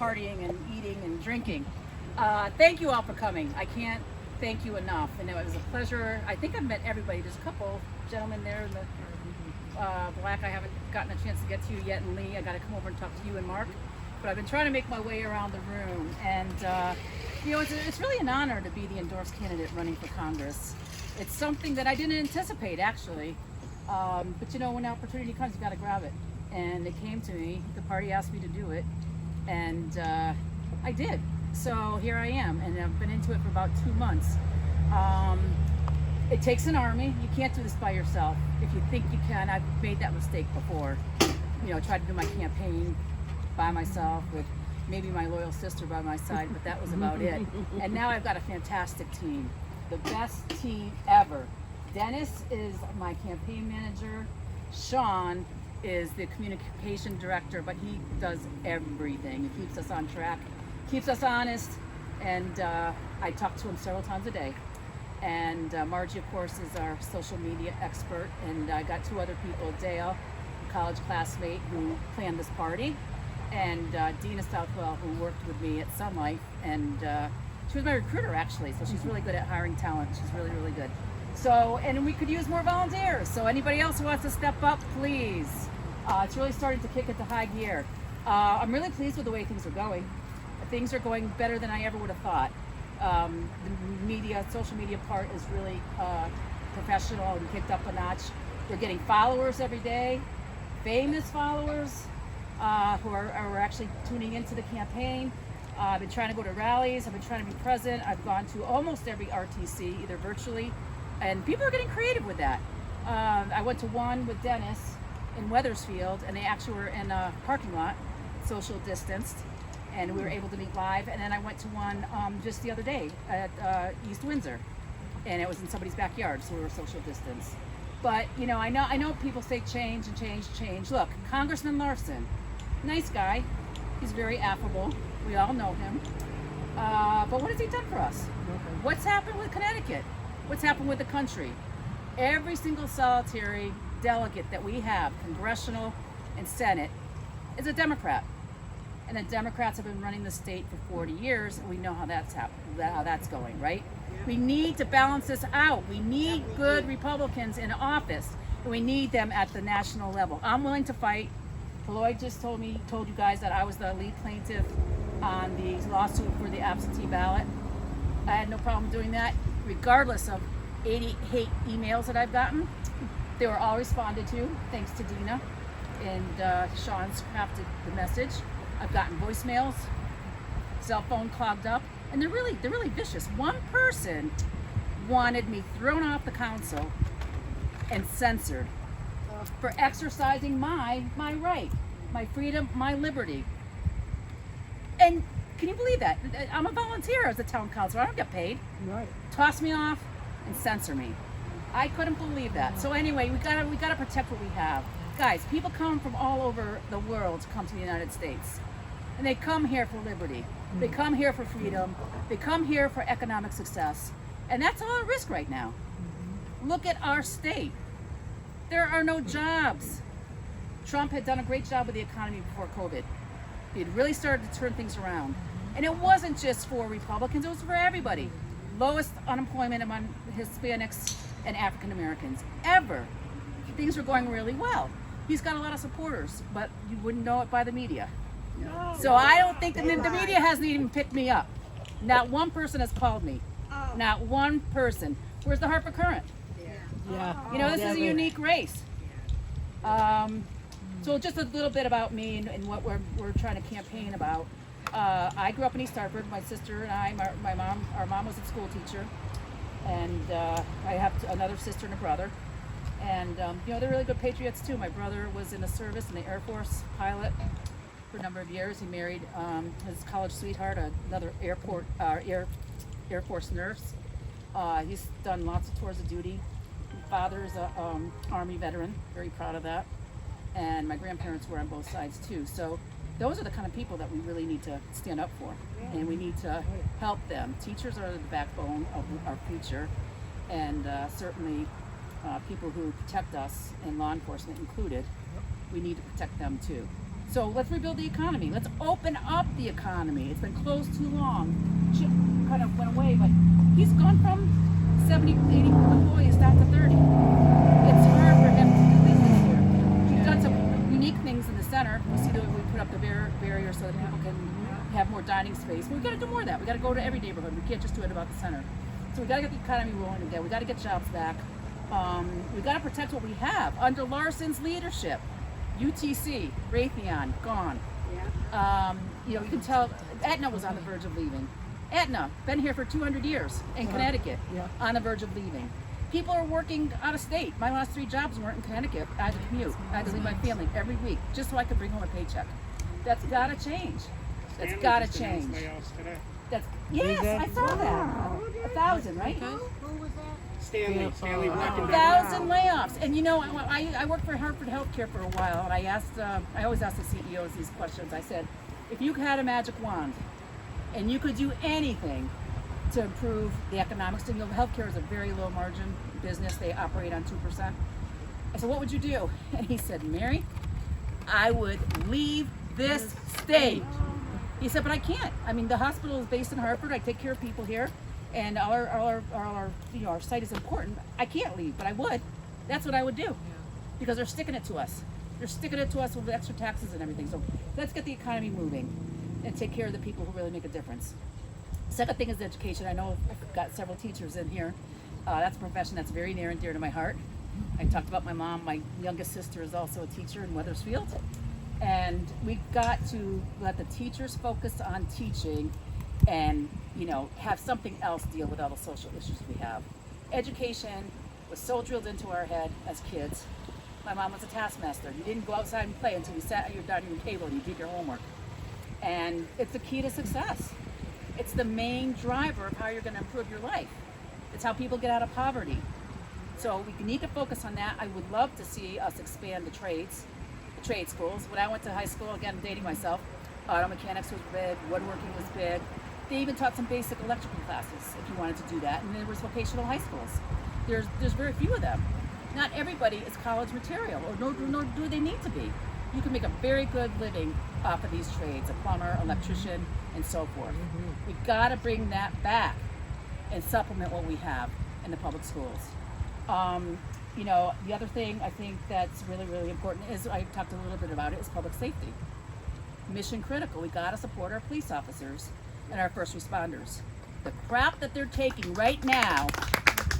partying and eating and drinking. Thank you all for coming. I can't thank you enough, and it was a pleasure. I think I've met everybody. There's a couple gentlemen there in the black I haven't gotten a chance to get to yet, and Lee, I got to come over and talk to you and Mark. But I've been trying to make my way around the room, and you know, it's really an honor to be the endorsed candidate running for Congress. It's something that I didn't anticipate, actually. But you know, when the opportunity comes, you got to grab it. And it came to me. The party asked me to do it, and I did. So here I am, and I've been into it for about 2 months. It takes an army. You can't do this by yourself. If you think you can, I've made that mistake before. You know, tried to do my campaign by myself with maybe my loyal sister by my side, but that was about it. And now I've got a fantastic team, the best team ever. Dennis is my campaign manager. Sean is the communication director, but he does everything. He keeps us on track, keeps us honest, and I talk to him several times a day. And Margie, of course, is our social media expert, and I got 2 other people, Dale, a college classmate who planned this party, and Dina Southwell, who worked with me at Sun Life, and she was my recruiter, actually, so she's really good at hiring talent. She's really, really good. So, and we could use more volunteers, so anybody else who wants to step up, please. It's really starting to kick into high gear. I'm really pleased with the way things are going. Things are going better than I ever would have thought. The media, social media part is really professional and kicked up a notch. We're getting followers every day, famous followers who are actually tuning into the campaign. I've been trying to go to rallies. I've been trying to be present. I've gone to almost every RTC, either virtually, and people are getting creative with that. I went to one with Dennis in Wethersfield, and they actually were in a parking lot, social distanced, and we were able to meet live. And then I went to one just the other day at East Windsor, and it was in somebody's backyard, so we were social distance. But you know, I know people say change and change. Look, Congressman Larson, nice guy. He's very affable. We all know him. But what has he done for us? What's happened with Connecticut? What's happened with the country? Every single solitary delegate that we have, congressional and Senate, is a Democrat. And the Democrats have been running the state for 40 years, and we know how that's going, right? We need to balance this out. We need good Republicans in office, and we need them at the national level. I'm willing to fight. Floyd just told you guys that I was the lead plaintiff on the lawsuit for the absentee ballot. I had no problem doing that, regardless of 80 hate emails that I've gotten. They were all responded to, thanks to Dina, and Sean's crafted the message. I've gotten voicemails, cell phone clogged up, and they're really vicious. One person wanted me thrown off the council and censored for exercising my right, my freedom, my liberty. And can you believe that? I'm a volunteer as a town councilor. I don't get paid. Right. Toss me off and censor me. I couldn't believe that. So anyway, we gotta protect what we have. Guys, people come from all over the world to come to the United States. And they come here for liberty. They come here for freedom. They come here for economic success. And that's all at risk right now. Look at our state. There are no jobs. Trump had done a great job with the economy before COVID. He had really started to turn things around. And it wasn't just for Republicans, it was for everybody. Lowest unemployment among Hispanics and African Americans ever. Things were going really well. He's got a lot of supporters, but you wouldn't know it by the media. So I don't think the media hasn't even picked me up. Not one person has called me. Not one person. Where's the Harper Current? Yeah. You know, this is a unique race. So just a little bit about me and what we're trying to campaign about. I grew up in East Hartford. My sister and I, our mom was a school teacher, and I have another sister and a brother. And you know, they're really good patriots too. My brother was in the service in the Air Force, pilot for a number of years. He married his college sweetheart, another Air Force nurse. He's done lots of tours of duty. My father is a Army veteran, very proud of that. And my grandparents were on both sides too. So those are the kind of people that we really need to stand up for, and we need to help them. Teachers are the backbone of our future, and certainly people who protect us, and law enforcement included, we need to protect them too. So let's rebuild the economy. Let's open up the economy. It's been closed too long. Chip kind of went away, but he's gone from 70, 80 employees down to 30. It's hard for him to do business here. We've done some unique things in the center. You see that we put up the barrier so that people can have more dining space. But we've got to do more of that. We've got to go to every neighborhood. We can't just do it about the center. So we've got to get the economy rolling again. We've got to get jobs back. We've got to protect what we have. Under Larson's leadership, UTC, Raytheon, gone. You know, you can tell Aetna was on the verge of leaving. Aetna, been here for 200 years in Connecticut, on the verge of leaving. People are working out of state. My last 3 jobs weren't in Connecticut. I had to commute. I had to leave my family every week just so I could bring home a paycheck. That's got to change. That's got to change. That's, yes, I saw that. 1,000, right? Who was that? Stanley Black and 1,000 layoffs. And you know, I worked for Hartford Healthcare for a while, and I always ask the CEOs these questions. I said, if you had a magic wand and you could do anything to improve the economics, and you know, healthcare is a very low margin business, they operate on 2%. I said, what would you do? And he said, Mary, I would leave this state. He said, but I can't. I mean, the hospital is based in Hartford. I take care of people here, and our you know, our site is important. I can't leave, but I would. That's what I would do, because they're sticking it to us. They're sticking it to us with extra taxes and everything. So let's get the economy moving and take care of the people who really make a difference. Second thing is education. I know I've got several teachers in here. That's a profession that's very near and dear to my heart. I talked about my mom. My youngest sister is also a teacher in Wethersfield. And we've got to let the teachers focus on teaching and, you know, have something else deal with all the social issues we have. Education was so drilled into our head as kids. My mom was a taskmaster. You didn't go outside and play until you sat at your dining room table and you did your homework. And it's the key to success. It's the main driver of how you're going to improve your life. It's how people get out of poverty. So we need to focus on that. I would love to see us expand the trades. Trade schools. When I went to high school, again, dating myself, auto mechanics was big, woodworking was big. They even taught some basic electrical classes if you wanted to do that. And there was vocational high schools. There's very few of them. Not everybody is college material, or nor do they need to be. You can make a very good living off of these trades, a plumber, electrician, and so forth. We've got to bring that back and supplement what we have in the public schools. You know, the other thing I think that's really, really important is, I talked a little bit about it, is public safety. Mission critical. We got to support our police officers and our first responders. The crap that they're taking right now,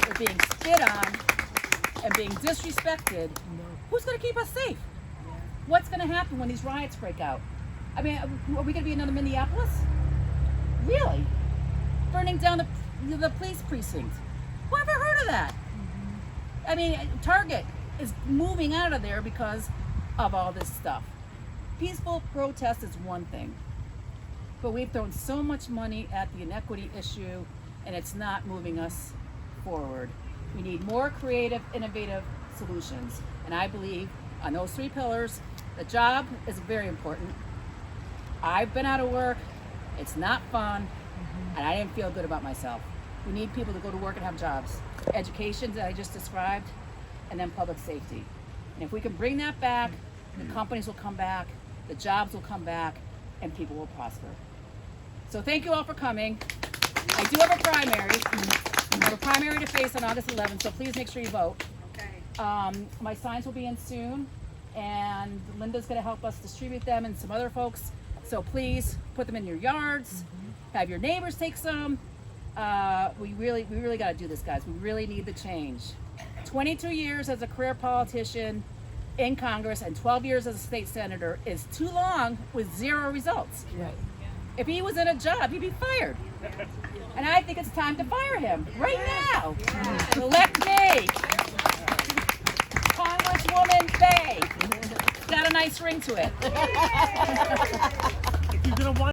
they're being spit on and being disrespected. Who's going to keep us safe? What's going to happen when these riots break out? I mean, are we going to be another Minneapolis? Really? Burning down the police precinct. Who ever heard of that? I mean, Target is moving out of there because of all this stuff. Peaceful protest is one thing, but we've thrown so much money at the inequity issue, and it's not moving us forward. We need more creative, innovative solutions, and I believe on those 3 pillars, the job is very important. I've been out of work. It's not fun, and I didn't feel good about myself. We need people to go to work and have jobs. Education that I just described, and then public safety. And if we can bring that back, the companies will come back, the jobs will come back, and people will prosper. So thank you all for coming. I do have a primary. I have a primary to face on August 11th, so please make sure you vote. Okay. My signs will be in soon, and Linda's going to help us distribute them, and some other folks. So please put them in your yards. Have your neighbors take some. We really got to do this, guys. We really need the change. 22 years as a career politician in Congress and 12 years as a state senator is too long with 0 results. Right. If he was in a job, he'd be fired. And I think it's time to fire him right now. Elect me. Congresswoman Bay. Got a nice ring to it. If you're gonna want